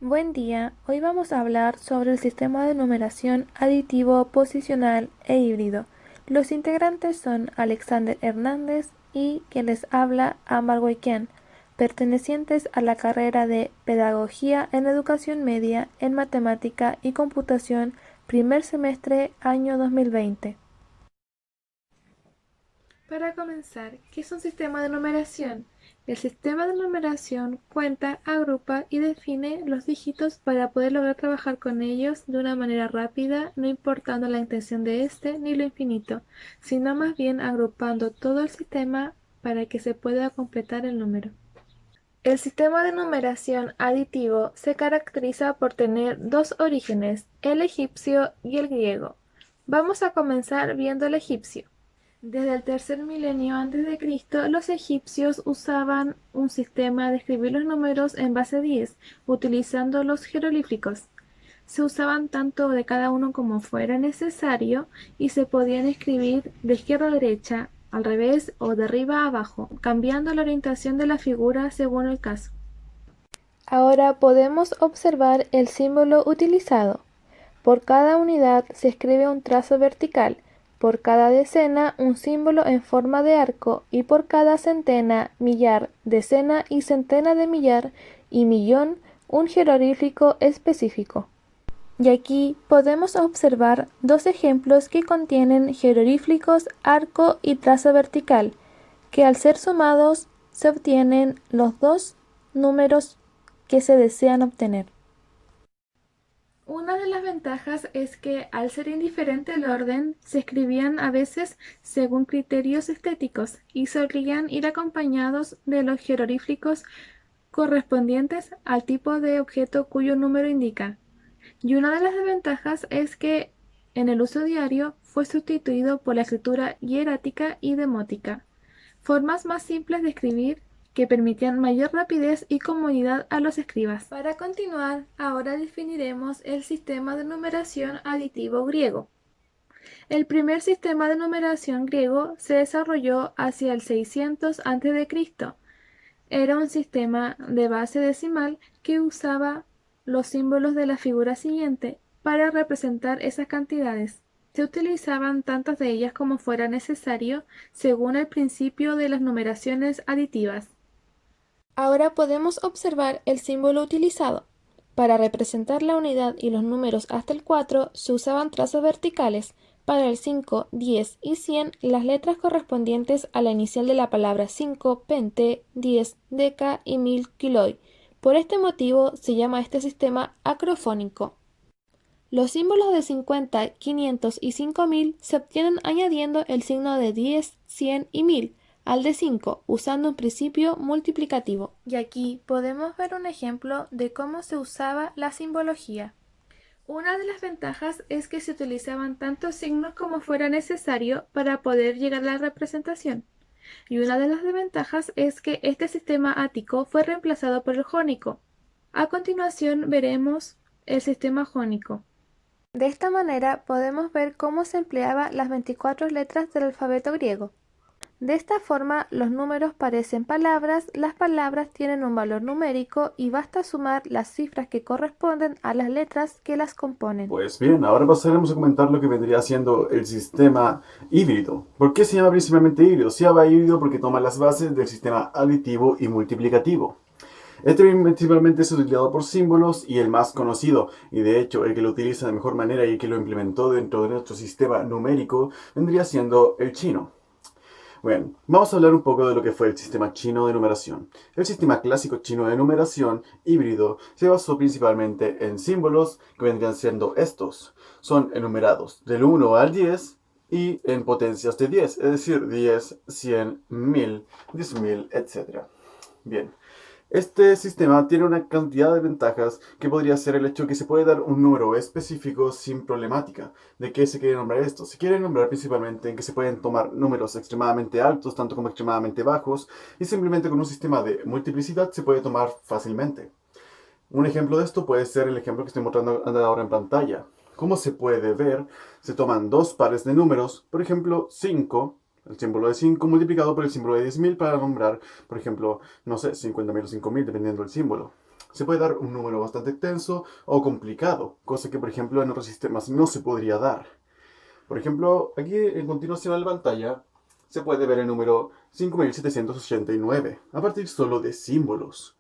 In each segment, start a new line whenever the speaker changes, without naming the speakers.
Buen día, hoy vamos a hablar sobre el sistema de numeración aditivo, posicional e híbrido. Los integrantes son Alexander Hernández y quien les habla, Ámbar Goiquian, pertenecientes a la carrera de Pedagogía en Educación Media en Matemática y Computación, primer semestre, año 2020. Para comenzar, ¿qué es un sistema de numeración? El sistema de numeración cuenta, agrupa y define los dígitos para poder lograr trabajar con ellos de una manera rápida, no importando la intención de este ni lo infinito, sino más bien agrupando todo el sistema para que se pueda completar el número. El sistema de numeración aditivo se caracteriza por tener dos orígenes, el egipcio y el griego. Vamos a comenzar viendo el egipcio. Desde el tercer milenio antes de Cristo, los egipcios usaban un sistema de escribir los números en base 10, utilizando los jeroglíficos. Se usaban tanto de cada uno como fuera necesario y se podían escribir de izquierda a derecha, al revés o de arriba a abajo, cambiando la orientación de la figura según el caso. Ahora podemos observar el símbolo utilizado. Por cada unidad se escribe un trazo vertical, por cada decena un símbolo en forma de arco y por cada centena, millar, decena y centena de millar y millón un jeroglífico específico. Y aquí podemos observar dos ejemplos que contienen jeroglíficos, arco y trazo vertical, que al ser sumados se obtienen los dos números que se desean obtener. Una de las ventajas es que, al ser indiferente el orden, se escribían a veces según criterios estéticos y solían ir acompañados de los jeroglíficos correspondientes al tipo de objeto cuyo número indica. Y una de las desventajas es que, en el uso diario, fue sustituido por la escritura hierática y demótica, formas más simples de escribir que permitían mayor rapidez y comodidad a los escribas. Para continuar, ahora definiremos el sistema de numeración aditivo griego. El primer sistema de numeración griego se desarrolló hacia el 600 a.C. Era un sistema de base decimal que usaba los símbolos de la figura siguiente para representar esas cantidades. Se utilizaban tantas de ellas como fuera necesario según el principio de las numeraciones aditivas. Ahora podemos observar el símbolo utilizado. Para representar la unidad y los números hasta el 4 se usaban trazos verticales. Para el 5, 10 y 100 las letras correspondientes a la inicial de la palabra 5, pente, 10, deca y 1000 kiloi. Por este motivo se llama este sistema acrofónico. Los símbolos de 50, 500 y 5000 se obtienen añadiendo el signo de 10, 100 y 1000 al de 5, usando un principio multiplicativo. Y aquí podemos ver un ejemplo de cómo se usaba la simbología. Una de las ventajas es que se utilizaban tantos signos como fuera necesario para poder llegar a la representación. Y una de las desventajas es que este sistema ático fue reemplazado por el jónico. A continuación veremos el sistema jónico. De esta manera podemos ver cómo se empleaban las 24 letras del alfabeto griego. De esta forma, los números parecen palabras, las palabras tienen un valor numérico y basta sumar las cifras que corresponden a las letras que las componen.
Pues bien, ahora pasaremos a comentar lo que vendría siendo el sistema híbrido. ¿Por qué se llama principalmente híbrido? Se llama híbrido porque toma las bases del sistema aditivo y multiplicativo. Este principalmente es utilizado por símbolos y el más conocido, y de hecho el que lo utiliza de mejor manera y el que lo implementó dentro de nuestro sistema numérico vendría siendo el chino. Bueno, vamos a hablar un poco de lo que fue el sistema chino de numeración. El sistema clásico chino de numeración híbrido se basó principalmente en símbolos que vendrían siendo estos. Son enumerados del 1 al 10 y en potencias de 10, es decir, 10, 100, 1000, 10.000, etc. Bien. Este sistema tiene una cantidad de ventajas que podría ser el hecho de que se puede dar un número específico sin problemática. ¿De qué se quiere nombrar esto? Se quiere nombrar principalmente en que se pueden tomar números extremadamente altos, tanto como extremadamente bajos, y simplemente con un sistema de multiplicidad se puede tomar fácilmente. Un ejemplo de esto puede ser el ejemplo que estoy mostrando ahora en pantalla. Como se puede ver, se toman dos pares de números, por ejemplo, 5, el símbolo de 5 multiplicado por el símbolo de 10.000 para nombrar, por ejemplo, no sé, 50.000 o 5.000, dependiendo del símbolo. Se puede dar un número bastante extenso o complicado, cosa que por ejemplo en otros sistemas no se podría dar. Por ejemplo, aquí en continuación en la pantalla se puede ver el número 5789 a partir solo de símbolos.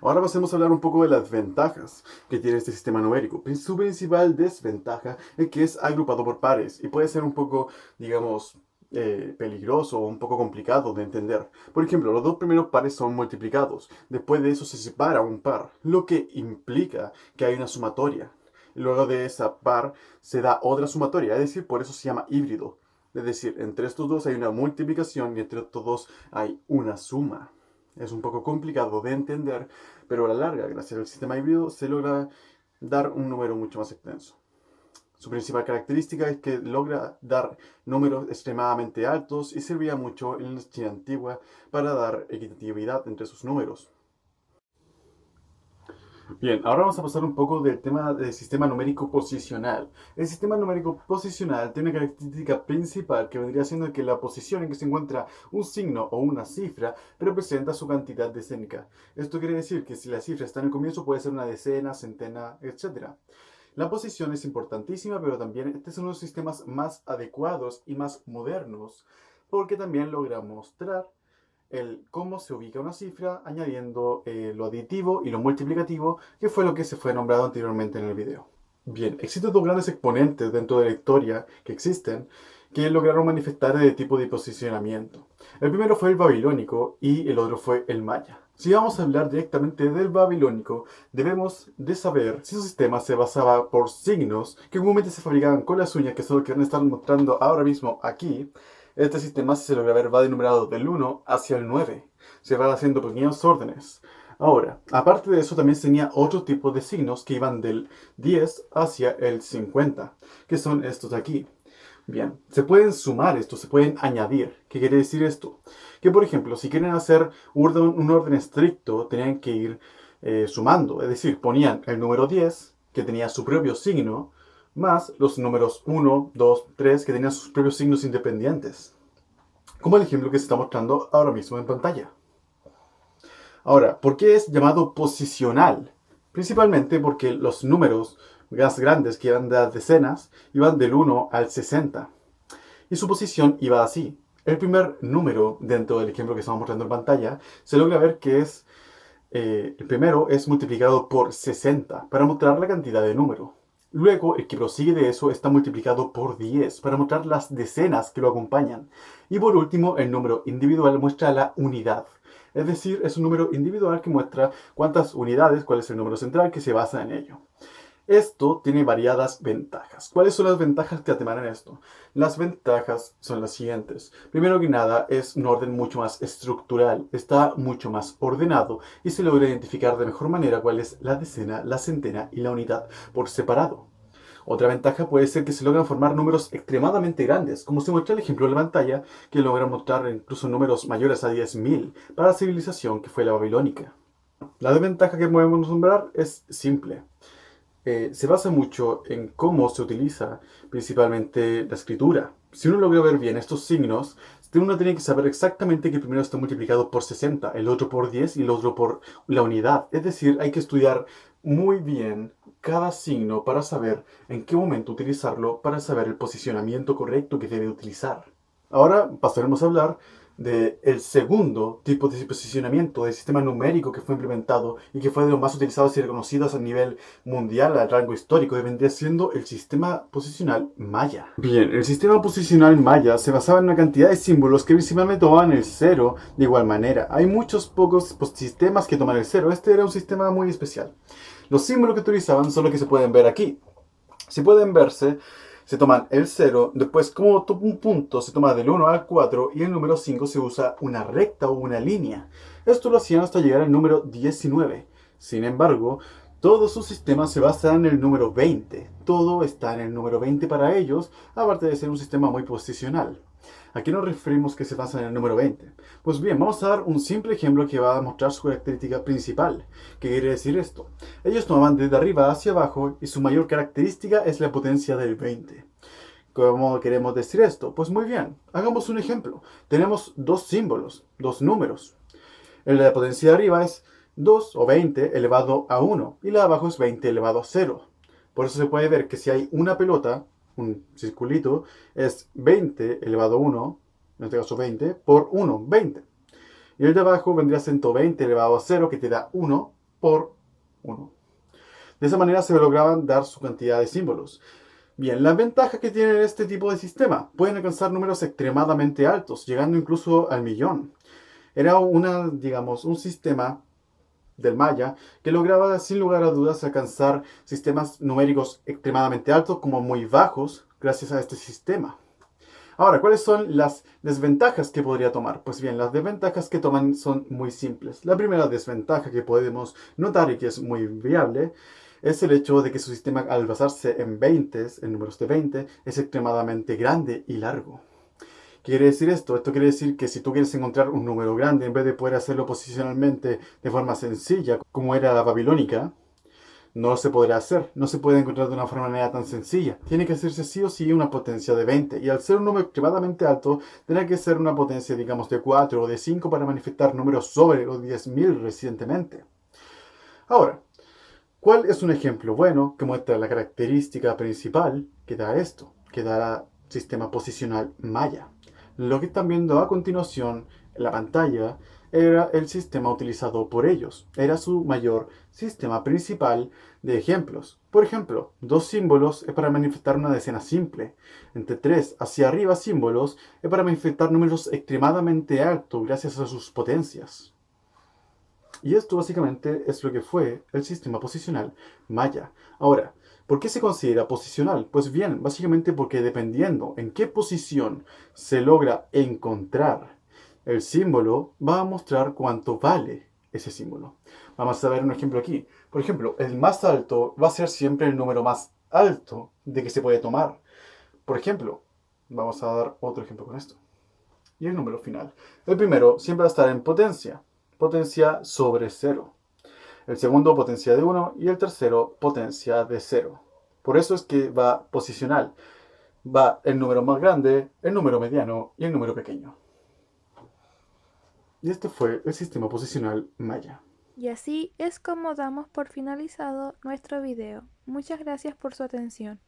Ahora pasemos a hablar un poco de las ventajas que tiene este sistema numérico. Su principal desventaja es que es agrupado por pares y puede ser un poco, digamos, peligroso o un poco complicado de entender. Por ejemplo, los dos primeros pares son multiplicados. Después de eso se separa un par, lo que implica que hay una sumatoria. Luego de esa par se da otra sumatoria, es decir, por eso se llama híbrido. Es decir, entre estos dos hay una multiplicación y entre estos dos hay una suma. Es un poco complicado de entender, pero a la larga, gracias al sistema híbrido, se logra dar un número mucho más extenso. Su principal característica es que logra dar números extremadamente altos y servía mucho en la China antigua para dar equitatividad entre sus números. Bien, ahora vamos a pasar un poco del tema del sistema numérico posicional. El sistema numérico posicional tiene una característica principal que vendría siendo que la posición en que se encuentra un signo o una cifra representa su cantidad decénica. Esto quiere decir que si la cifra está en el comienzo puede ser una decena, centena, etc. La posición es importantísima, pero también este es uno de los sistemas más adecuados y más modernos porque también logra mostrar cómo se ubica una cifra añadiendo lo aditivo y lo multiplicativo, que fue lo que se fue nombrado anteriormente en el video. Bien, existen dos grandes exponentes dentro de la historia que existen que lograron manifestar el tipo de posicionamiento. El primero fue el babilónico y el otro fue el maya. Si vamos a hablar directamente del babilónico, debemos de saber si su sistema se basaba por signos que comúnmente se fabricaban con las uñas, que son lo que van a estar mostrando ahora mismo aquí. Este sistema, si se logra ver, va de numerado del 1 hacia el 9. Se va haciendo pequeños órdenes. Ahora, aparte de eso, también tenía otro tipo de signos que iban del 10 hacia el 50, que son estos de aquí. Bien, se pueden sumar estos, se pueden añadir. ¿Qué quiere decir esto? Que, por ejemplo, si quieren hacer un orden estricto, tenían que ir sumando. Es decir, ponían el número 10, que tenía su propio signo, más los números 1, 2, 3, que tenían sus propios signos independientes. Como el ejemplo que se está mostrando ahora mismo en pantalla. Ahora, ¿por qué es llamado posicional? Principalmente porque los números más grandes, que iban de las decenas, iban del 1 al 60. Y su posición iba así. El primer número dentro del ejemplo que estamos mostrando en pantalla, se logra ver que es el primero es multiplicado por 60 para mostrar la cantidad de número. Luego, el que prosigue de eso está multiplicado por 10 para mostrar las decenas que lo acompañan. Y por último, el número individual muestra la unidad. Es decir, es un número individual que muestra cuántas unidades, cuál es el número central que se basa en ello. Esto tiene variadas ventajas. ¿Cuáles son las ventajas que ateman en esto? Las ventajas son las siguientes. Primero que nada, es un orden mucho más estructural, está mucho más ordenado y se logra identificar de mejor manera cuál es la decena, la centena y la unidad por separado. Otra ventaja puede ser que se logran formar números extremadamente grandes, como se muestra el ejemplo de la pantalla, que logra mostrar incluso números mayores a 10.000 para la civilización que fue la babilónica. La desventaja que podemos nombrar es simple. Se basa mucho en cómo se utiliza principalmente la escritura. Si uno logra ver bien estos signos, uno tiene que saber exactamente que el primero está multiplicado por 60, el otro por 10 y el otro por la unidad. Es decir, hay que estudiar muy bien cada signo para saber en qué momento utilizarlo, para saber el posicionamiento correcto que debe utilizar. Ahora pasaremos a hablar del segundo tipo de posicionamiento del sistema numérico que fue implementado y que fue de los más utilizados y reconocidos a nivel mundial, a rango histórico, que vendría siendo el sistema posicional maya. Bien, el sistema posicional maya se basaba en una cantidad de símbolos que principalmente tomaban el cero de igual manera. Hay muchos pocos sistemas que toman el cero. Este era un sistema muy especial. Los símbolos que utilizaban son los que se pueden ver aquí. Si pueden verse, se toman el 0, después como un punto se toma del 1 al 4 y el número 5 se usa una recta o una línea. Esto lo hacían hasta llegar al número 19. Sin embargo, todo su sistema se basa en el número 20. Todo está en el número 20 para ellos, aparte de ser un sistema muy posicional. ¿A qué nos referimos que se basa en el número 20? Pues bien, vamos a dar un simple ejemplo que va a mostrar su característica principal. ¿Qué quiere decir esto? Ellos toman desde arriba hacia abajo y su mayor característica es la potencia del 20. ¿Cómo queremos decir esto? Pues muy bien, hagamos un ejemplo. Tenemos dos símbolos, dos números. La potencia de arriba es 2 o 20 elevado a 1 y la de abajo es 20 elevado a 0. Por eso se puede ver que si hay una pelota, un circulito, es 20 elevado a 1, en este caso 20, por 1, 20. Y el de abajo vendría 120 elevado a 0, que te da 1 por 1. De esa manera se lograban dar su cantidad de símbolos. Bien, las ventajas que tiene este tipo de sistema: pueden alcanzar números extremadamente altos, llegando incluso al millón. Era digamos, un sistema del Maya que lograba sin lugar a dudas alcanzar sistemas numéricos extremadamente altos como muy bajos gracias a este sistema. Ahora, ¿cuáles son las desventajas que podría tomar? Pues bien, las desventajas que toman son muy simples. La primera desventaja que podemos notar y que es muy viable es el hecho de que su sistema, al basarse en 20, en números de 20, es extremadamente grande y largo. ¿Qué quiere decir esto? Esto quiere decir que si tú quieres encontrar un número grande, en vez de poder hacerlo posicionalmente de forma sencilla, como era la babilónica, no se podrá hacer, no se puede encontrar de una manera tan sencilla. Tiene que hacerse sí o sí una potencia de 20. Y al ser un número extremadamente alto, tendrá que ser una potencia, digamos, de 4 o de 5 para manifestar números sobre los 10.000 recientemente. Ahora, ¿cuál es un ejemplo bueno que muestra la característica principal que da esto, que da el sistema posicional Maya? Lo que están viendo a continuación en la pantalla era el sistema utilizado por ellos. Era su mayor sistema principal de ejemplos. Por ejemplo, 2 símbolos es para manifestar una decena simple. Entre 3 hacia arriba símbolos es para manifestar números extremadamente altos gracias a sus potencias. Y esto básicamente es lo que fue el sistema posicional Maya. Ahora, ¿por qué se considera posicional? Pues bien, básicamente porque dependiendo en qué posición se logra encontrar el símbolo, va a mostrar cuánto vale ese símbolo. Vamos a ver un ejemplo aquí. Por ejemplo, el más alto va a ser siempre el número más alto de que se puede tomar. Por ejemplo, vamos a dar otro ejemplo con esto. Y el número final. El primero siempre va a estar en potencia. Potencia sobre 0. El segundo, potencia de 1. Y el tercero, potencia de 0. Por eso es que va posicional. Va el número más grande, el número mediano y el número pequeño. Y este fue el sistema posicional Maya.
Y así es como damos por finalizado nuestro video. Muchas gracias por su atención.